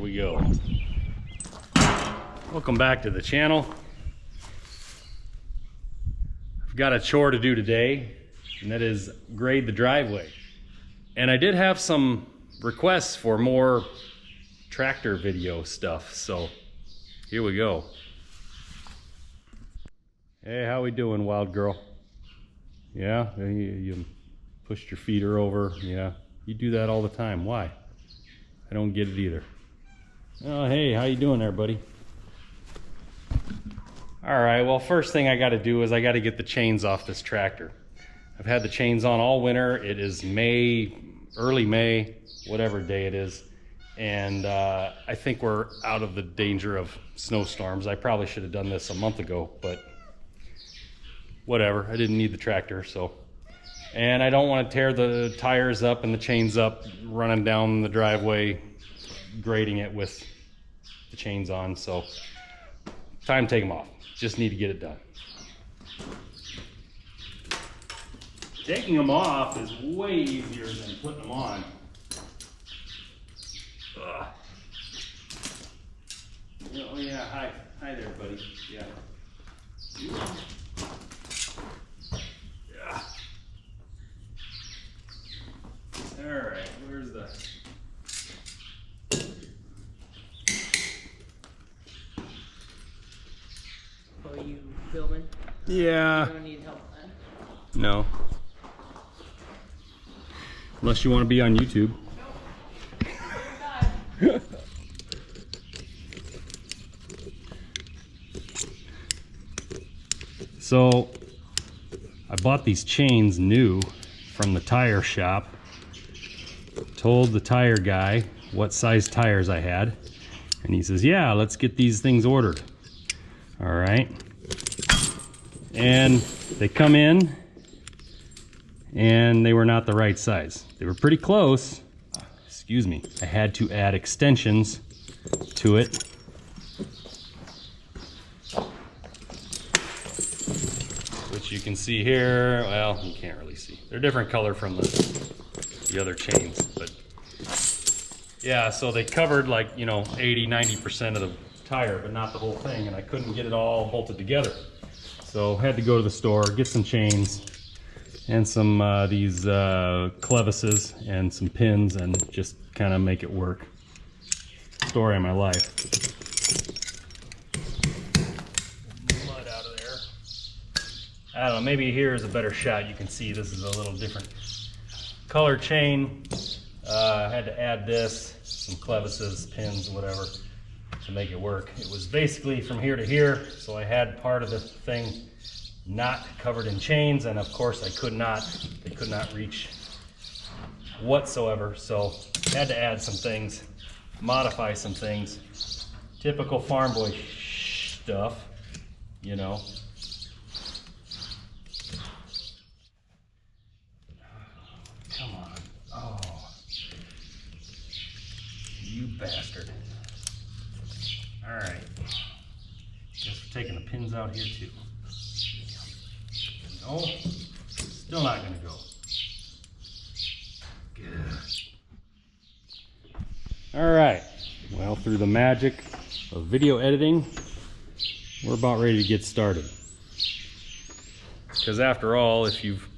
we go. Welcome back to the channel. I've got a chore to do today, and that is grade the driveway. And I did have some requests for more tractor video stuff, so here we go. Hey, how we doing, wild girl? Yeah, you pushed your feeder over. Yeah, you do that all the time. Why? I don't get it either. Oh, hey, how you doing there, buddy? All right, well, first thing I got to do is I got to get the chains off this tractor. I've had the chains on all winter. It is May, early May, whatever day it is. And I think we're out of the danger of snowstorms. I probably should have done this a month ago, but whatever. I didn't need the tractor, so. And I don't want to tear the tires up and the chains up running down the driveway, grading it with the chains on. So time to take them off. Just need to get it done. Taking them off is way easier than putting them on. Ugh. Oh yeah, hi there, buddy. Yeah. Yeah. All right, where's the? Are you filming? Yeah. You don't need help, man. No. Unless you want to be on YouTube. Nope. So I bought these chains new from the tire shop. Told the tire guy what size tires I had, and he says, yeah, let's get these things ordered. All right. And they come in and they were not the right size. They were pretty close. Excuse me. I had to add extensions to it. Which you can see here. Well, you can't really see. They're different color from the other chains, but yeah, so they covered like, 80-90% of the tire, but not the whole thing, and I couldn't get it all bolted together. So had to go to the store, get some chains and some these clevises and some pins, and just kind of make it work. Story of my life. Mud out of there. I don't know, maybe here is a better shot. You can see this is a little different color chain. I had to add this, some clevises, pins, whatever, to make it work. It was basically from here to here, so I had part of the thing not covered in chains, and of course they could not reach whatsoever, so had to add some things, modify some things. Typical farm boy stuff, Come on. Oh. You bastard. Alright. Guess we're taking the pins out here too. No. Still not gonna go. Good. Alright. Well, through the magic of video editing, we're about ready to get started. Because after all, if you've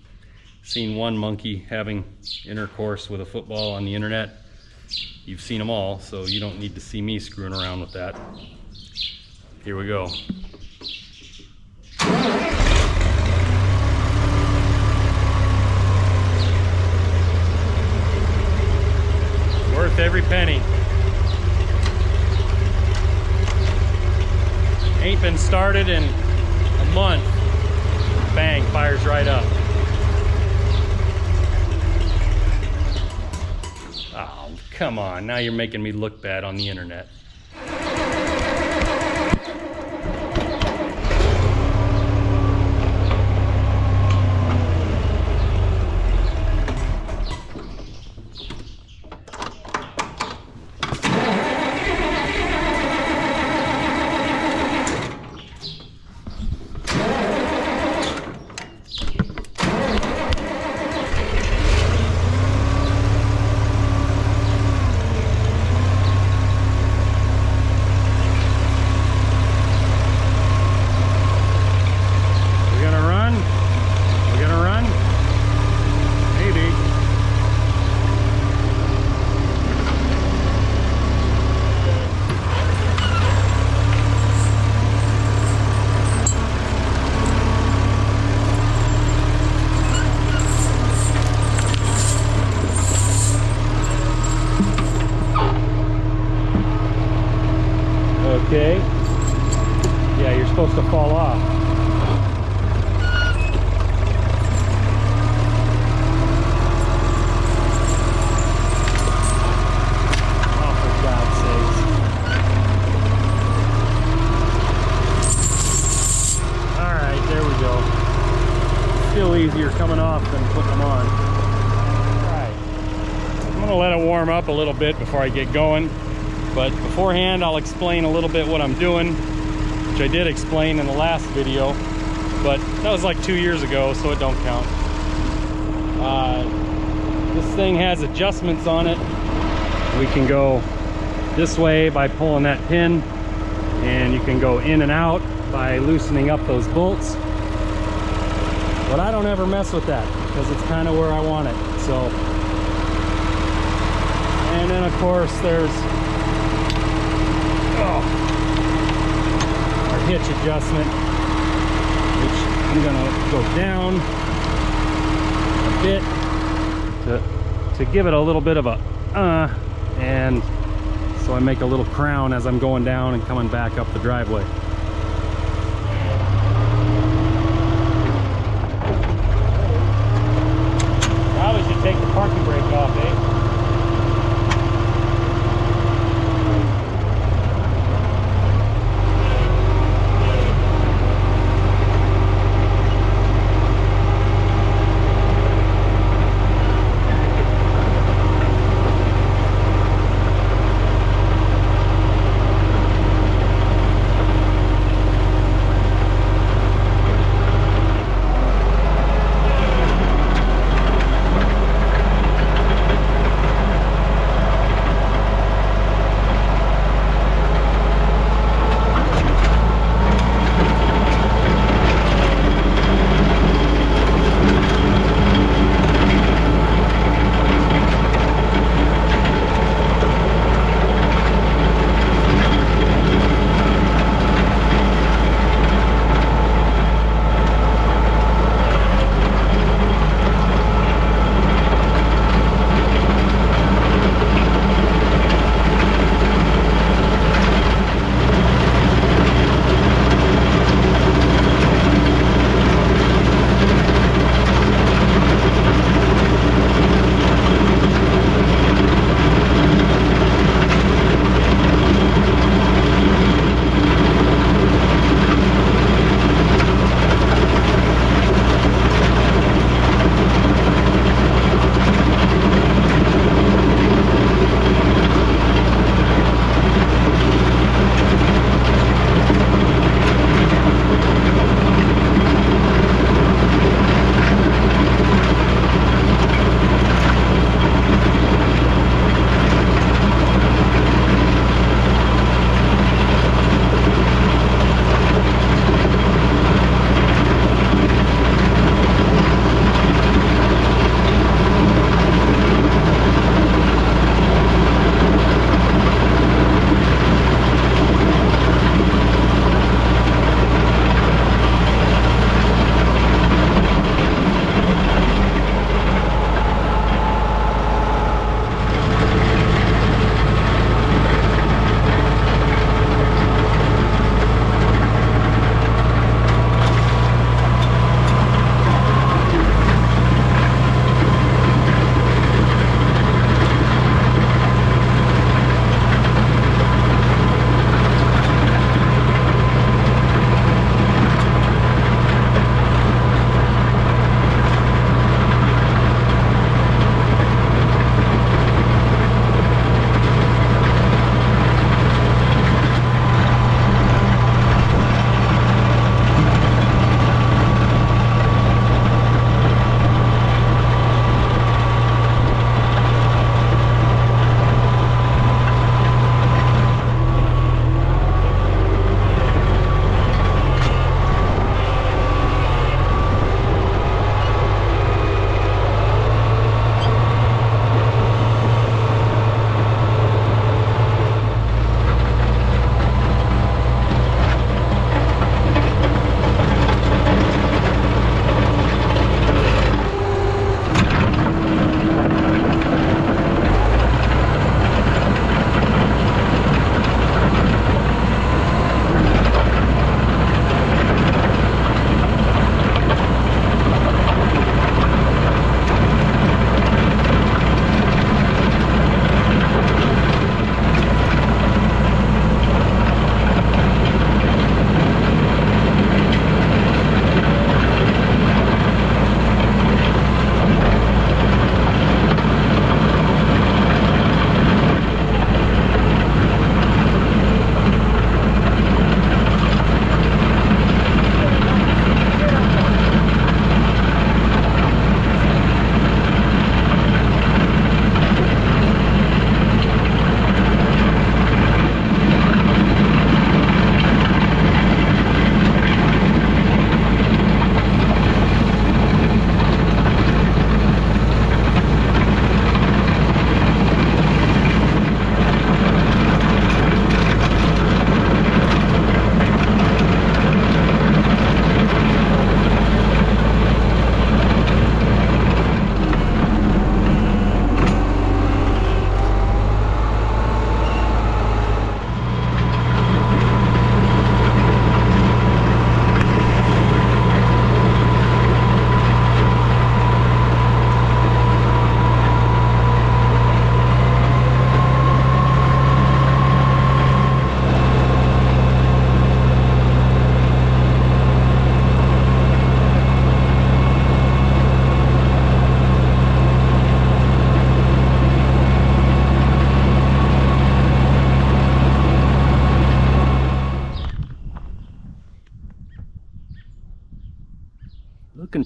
seen one monkey having intercourse with a football on the internet, you've seen them all, so you don't need to see me screwing around with that. Here we go. Worth every penny. Ain't been started in a month. Bang, fires right up. Oh, come on. Now you're making me look bad on the internet. to fall off. Oh, for God's sakes. All right, there we go. Still easier coming off than putting them on. All right, I'm gonna let it warm up a little bit before I get going. But beforehand, I'll explain a little bit what I'm doing, which I did explain in the last video, but that was like 2 years ago, so it don't count. This thing has adjustments on it. We can go this way by pulling that pin, and you can go in and out by loosening up those bolts. But I don't ever mess with that because it's kind of where I want it. So, and then of course there's our hitch adjustment, which I'm gonna go down a bit to give it a little bit of a and so I make a little crown as I'm going down and coming back up the driveway. Probably should take the parking brake off, eh?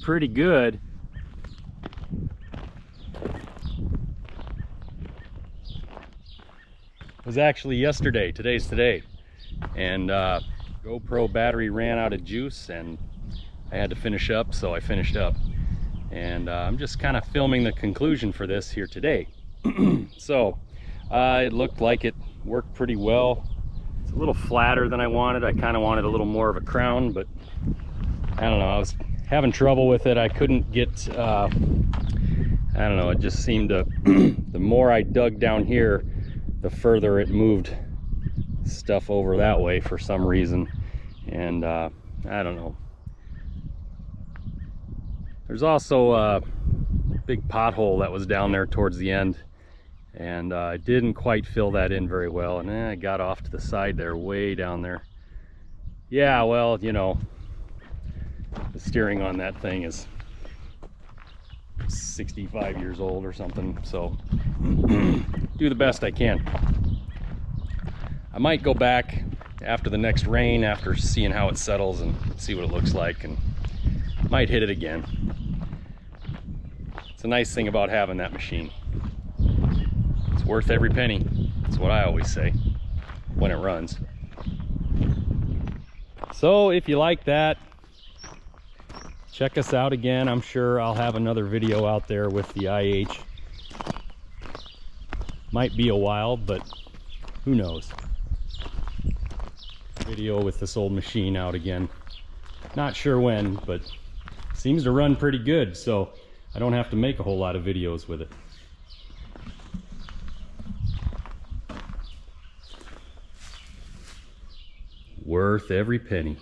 pretty good. It was actually yesterday, today's today, and GoPro battery ran out of juice and I had to finish up, so I finished up. And I'm just kind of filming the conclusion for this here today. So it looked like it worked pretty well. It's a little flatter than I wanted. I kind of wanted a little more of a crown, but I don't know, I was having trouble with it. I couldn't get, I don't know, it just seemed to, the more I dug down here, the further it moved stuff over that way for some reason. And I don't know. There's also a big pothole that was down there towards the end, and I didn't quite fill that in very well, and I got off to the side there, way down there. Yeah, well, you know, the steering on that thing is 65 years old or something, so do the best I can. I might go back after the next rain, after seeing how it settles and see what it looks like, and might hit it again. It's a nice thing about having that machine. It's worth every penny. That's what I always say when it runs. So if you like that, check us out again. I'm sure I'll have another video out there with the IH. Might be a while, but who knows. Video with this old machine out again. Not sure when, but seems to run pretty good, so I don't have to make a whole lot of videos with it. Worth every penny.